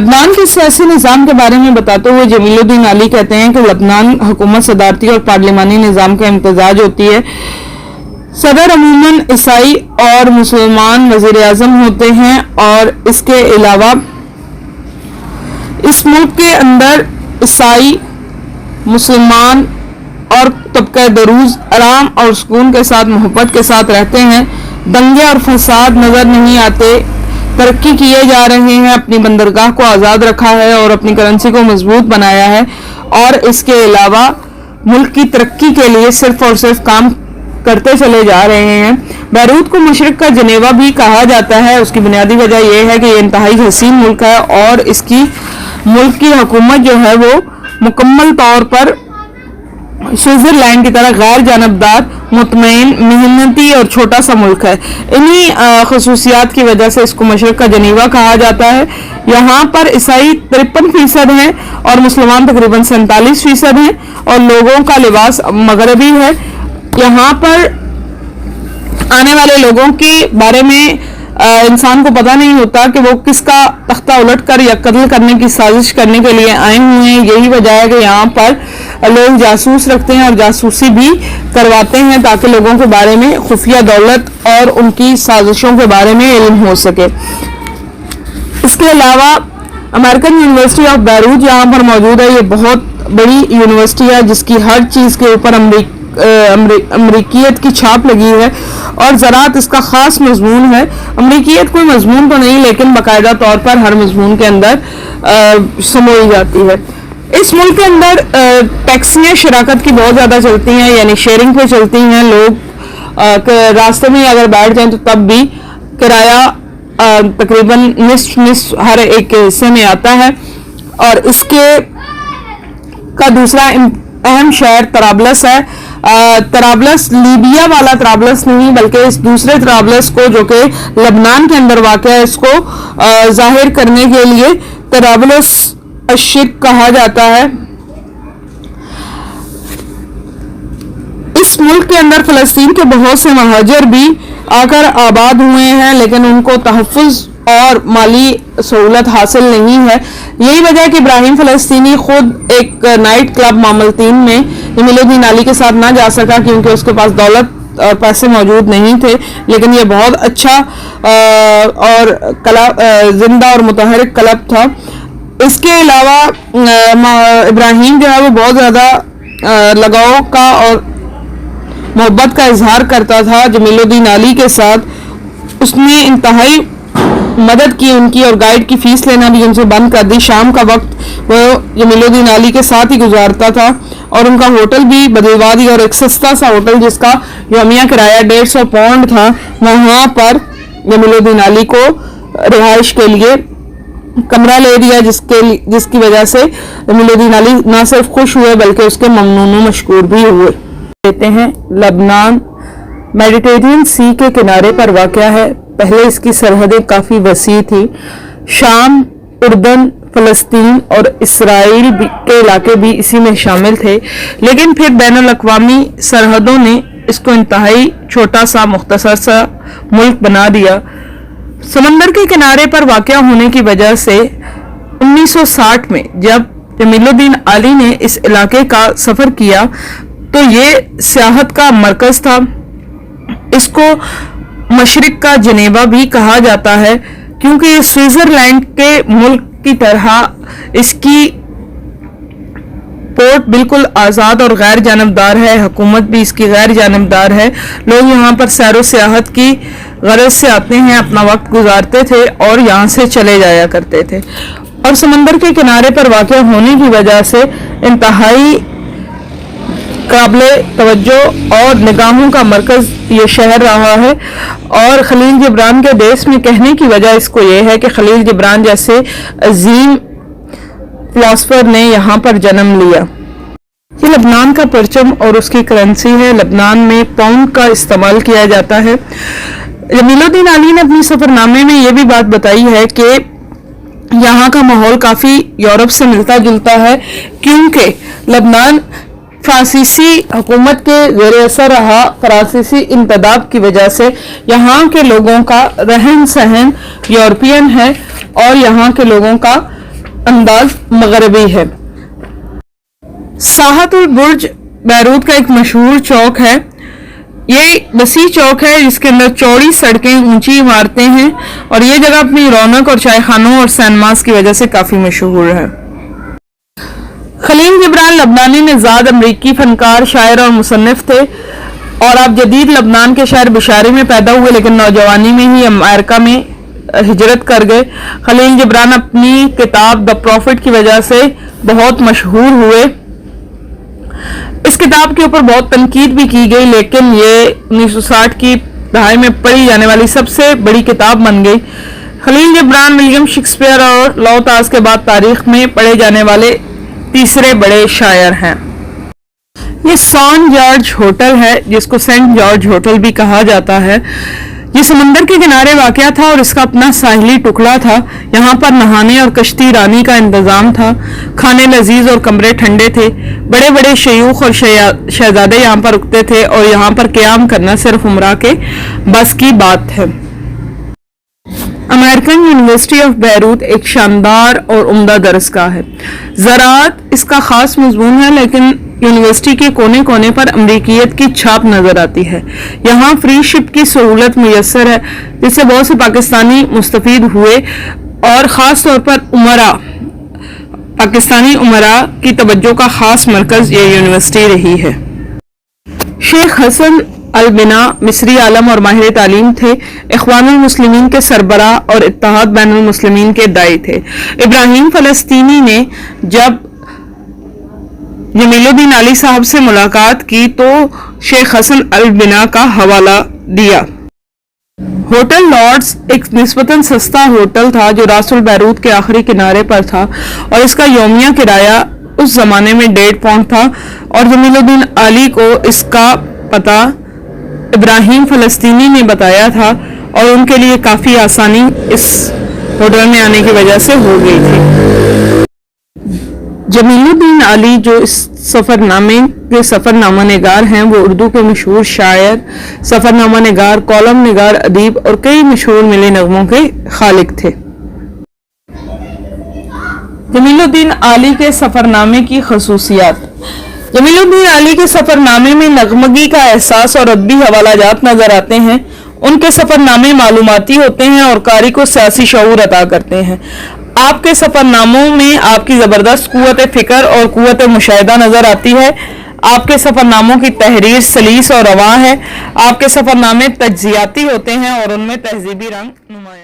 لبنان کے سیاسی نظام کے بارے میں بتاتے ہوئے جمیل الدین علی کہتے ہیں کہ لبنان حکومت صدارتی اور پارلیمانی نظام کا امتزاج ہوتی ہے. صدر عموماً عیسائی اور مسلمان وزیر اعظم ہوتے ہیں اور اس کے علاوہ اس ملک کے اندر عیسائی مسلمان اور طبقہ دروز آرام اور سکون کے ساتھ محبت کے ساتھ رہتے ہیں. دنگے اور فساد نظر نہیں آتے. ترقی کیے جا رہے ہیں. اپنی بندرگاہ کو آزاد رکھا ہے اور اپنی کرنسی کو مضبوط بنایا ہے اور اس کے علاوہ ملک کی ترقی کے لیے صرف اور صرف کام کرتے چلے جا رہے ہیں. بیروت کو مشرق کا جنیوا بھی کہا جاتا ہے. اس کی بنیادی وجہ یہ ہے کہ یہ انتہائی حسین ملک ہے اور اس کی ملک کی حکومت جو ہے وہ مکمل طور پر سوئٹزرلینڈ کی طرح غیر جانبدار، مطمئن، محنتی اور چھوٹا سا ملک ہے. انہی خصوصیات کی وجہ سے اس کو مشرق کا جنیوا کہا جاتا ہے. یہاں پر عیسائی 53% ہیں اور مسلمان تقریباً 47% ہیں اور لوگوں کا لباس مغربی ہے. یہاں پر آنے والے لوگوں کے بارے میں انسان کو پتہ نہیں ہوتا کہ وہ کس کا تختہ الٹ کر یا قتل کرنے کی سازش کرنے کے لیے آئے ہوئے ہیں. یہی وجہ ہے کہ یہاں پر لوگ جاسوس رکھتے ہیں اور جاسوسی بھی کرواتے ہیں تاکہ لوگوں کے بارے میں خفیہ دولت اور ان کی سازشوں کے بارے میں علم ہو سکے. اس کے علاوہ امریکن یونیورسٹی آف بیروت یہاں پر موجود ہے. یہ بہت بڑی یونیورسٹی ہے جس کی ہر چیز کے اوپر امریکیت کی چھاپ لگی ہے اور زراعت اس کا خاص مضمون ہے. امریکیت کوئی مضمون تو نہیں لیکن باقاعدہ طور پر ہر مضمون کے اندر سموئی جاتی ہے. اس ملک کے اندر ٹیکسیاں شراکت کی بہت زیادہ چلتی ہیں، یعنی شیئرنگ پہ چلتی ہیں. لوگ راستے میں اگر بیٹھ جائیں تو تب بھی کرایہ تقریباً نصف ہر ایک حصے میں آتا ہے. اور اس کے کا دوسرا اہم شہر طرابلس ہے. طرابلس لیبیا والا طرابلس نہیں بلکہ اس دوسرے طرابلس کو جو کہ لبنان کے اندر واقع ہے اس کو ظاہر کرنے کے لیے طرابلس الشرق کہا جاتا ہے. اس ملک کے اندر فلسطین کے بہت سے مہاجر بھی آ کر آباد ہوئے ہیں لیکن ان کو تحفظ اور مالی سہولت حاصل نہیں ہے. یہی وجہ ہے کہ ابراہیم فلسطینی خود ایک نائٹ کلب ماملتین میں جمیل الدین علی کے ساتھ نہ جا سکا کیونکہ اس کے پاس دولت اور پیسے موجود نہیں تھے. لیکن یہ بہت اچھا اور زندہ اور متحرک کلب تھا. اس کے علاوہ ابراہیم جو ہے وہ بہت زیادہ لگاؤ کا اور محبت کا اظہار کرتا تھا جمیل الدین علی کے ساتھ. اس نے انتہائی مدد کی ان کی اور گائیڈ کی فیس لینا بھی ان سے بند کر دی. شام کا وقت وہ جمیل الدین علی کے ساتھ ہی گزارتا تھا اور ان کا ہوٹل بھی بدلوا دیا اور ایک سستا سا ہوٹل جس کا یومیہ کرایہ 150 پاؤنڈ تھا وہاں پر جمیل الدین علی کو رہائش کے لیے کمرہ لے دیا جس کی وجہ سے جمیل الدین علی نہ صرف خوش ہوئے بلکہ اس کے ممنون و مشکور بھی ہوئے. کہتے ہیں لبنان میڈیٹرینین سی کے کنارے پر واقع ہے. پہلے اس کی سرحدیں کافی وسیع تھی. شام، اردن، فلسطین اور اسرائیل کے علاقے بھی اسی میں شامل تھے لیکن پھر بین الاقوامی سرحدوں نے اس کو انتہائی چھوٹا سا مختصر سا ملک بنا دیا. سمندر کے کنارے پر واقع ہونے کی وجہ سے 1960 میں جب جمیل الدین علی نے اس علاقے کا سفر کیا تو یہ سیاحت کا مرکز تھا. اس کو مشرق کا جنیوا بھی کہا جاتا ہے کیونکہ یہ سوئٹزرلینڈ کے ملک کی طرح اس کی پورٹ بالکل آزاد اور غیر جانبدار ہے. حکومت بھی اس کی غیر جانبدار ہے. لوگ یہاں پر سیر و سیاحت کی غرض سے آتے ہیں، اپنا وقت گزارتے تھے اور یہاں سے چلے جایا کرتے تھے. اور سمندر کے کنارے پر واقع ہونے کی وجہ سے انتہائی قابل توجہ اور نگاہوں کا مرکز یہ شہر رہا ہے. اور خلیل جبران کے دیس میں کہنے کی وجہ اس کو یہ ہے کہ خلیل جبران جیسے عظیم فلاسفر نے یہاں پر جنم لیا. یہ لبنان کا پرچم اور اس کی کرنسی ہے. لبنان میں پاؤنڈ کا استعمال کیا جاتا ہے. جمیل الدین علی نے اپنی سفر نامے میں یہ بھی بات بتائی ہے کہ یہاں کا ماحول کافی یورپ سے ملتا جلتا ہے کیونکہ لبنان فرانسیسی حکومت کے زیر اثر رہا. فرانسیسی انتداب کی وجہ سے یہاں کے لوگوں کا رہن سہن یورپین ہے اور یہاں کے لوگوں کا انداز مغربی ہے۔ ساحت البرج بیروت کا ایک مشہور چوک ہے۔ یہ وسیع چوک ہے جس کے اندر چوڑی سڑکیں، اونچی عمارتیں ہیں، اور یہ جگہ اپنی رونق اور چائے خانوں اور سینماز کی وجہ سے کافی مشہور ہے۔ خلیل جبران لبنانی نژاد امریکی فنکار، شاعر اور مصنف تھے، اور آپ جدید لبنان کے شہر بشارے میں پیدا ہوئے، لیکن نوجوانی میں ہی امریکہ میں ہجرت کر گئے۔ خلیل جبران اپنی کتاب دی پروفٹ کی وجہ سے بہت مشہور ہوئے۔ اس کتاب کے اوپر بہت تنقید بھی کی گئی، لیکن یہ 1960 کی دہائی میں پڑھی جانے والی سب سے بڑی کتاب بن گئی۔ خلیل جبران ولیم شیکسپیئر اور لو تاز کے بعد تاریخ میں پڑھے جانے والے تیسرے بڑے شاعر ہیں۔ یہ سان جارج ہوٹل ہے، جس کو سینٹ جارج ہوٹل بھی کہا جاتا ہے۔ یہ سمندر کے کنارے واقع تھا اور اس کا اپنا ساحلی ٹکڑا تھا۔ یہاں پر نہانے اور کشتی رانی کا انتظام تھا۔ کھانے لذیذ اور کمرے ٹھنڈے تھے۔ بڑے بڑے شیوخ اور شہزادے یہاں پر رکتے تھے، اور یہاں پر قیام کرنا صرف عمرہ کے بس کی بات ہے۔ امریکن یونیورسٹی آف بیروت ایک شاندار اور عمدہ درسگاہ ہے۔ زراعت اس کا خاص مضمون ہے، لیکن یونیورسٹی کے کونے کونے پر امریکیت کی چھاپ نظر آتی ہے۔ یہاں فری شپ کی سہولت میسر ہے، جس سے بہت سے پاکستانی مستفید ہوئے، اور خاص طور پر پاکستانی عمراء کی توجہ کا خاص مرکز یہ یونیورسٹی رہی ہے۔ شیخ حسن البنا مصری عالم اور ماہر تعلیم تھے۔ اخوان المسلمین کے سربراہ اور اتحاد بین المسلمین کے داعی تھے۔ ابراہیم فلسطینی نے جب جمیل الدین علی صاحب سے ملاقات کی تو شیخ حسن البنا کا حوالہ دیا۔ ہوٹل لارڈز ایک نسبتاً سستا ہوٹل تھا جو راس البیروت کے آخری کنارے پر تھا، اور اس کا یومیہ کرایہ اس زمانے میں 1.5 پاؤنڈ تھا، اور جمیل الدین علی کو اس کا پتہ ابراہیم فلسطینی نے بتایا تھا، اور ان کے لیے کافی آسانی اس ہوٹل میں آنے کی وجہ سے ہو گئی تھی۔ جمیل الدین علی جو اس سفر نامہ نگار ہیں، وہ اردو کے مشہور شاعر، سفر نامہ نگار، کالم نگار، ادیب اور کئی مشہور ملی نغموں کے خالق تھے۔ جمیل الدین علی کے سفر نامے کی خصوصیات۔ جمیل الدین علی کے سفر نامے میں نغمگی کا احساس اور ادبی حوالہ جات نظر آتے ہیں۔ ان کے سفر نامے معلوماتی ہوتے ہیں اور قاری کو سیاسی شعور عطا کرتے ہیں۔ آپ کے سفر ناموں میں آپ کی زبردست قوت فکر اور قوت مشاہدہ نظر آتی ہے۔ آپ کے سفر ناموں کی تحریر سلیس اور رواں ہے۔ آپ کے سفر نامے تجزیاتی ہوتے ہیں اور ان میں تہذیبی رنگ نمایاں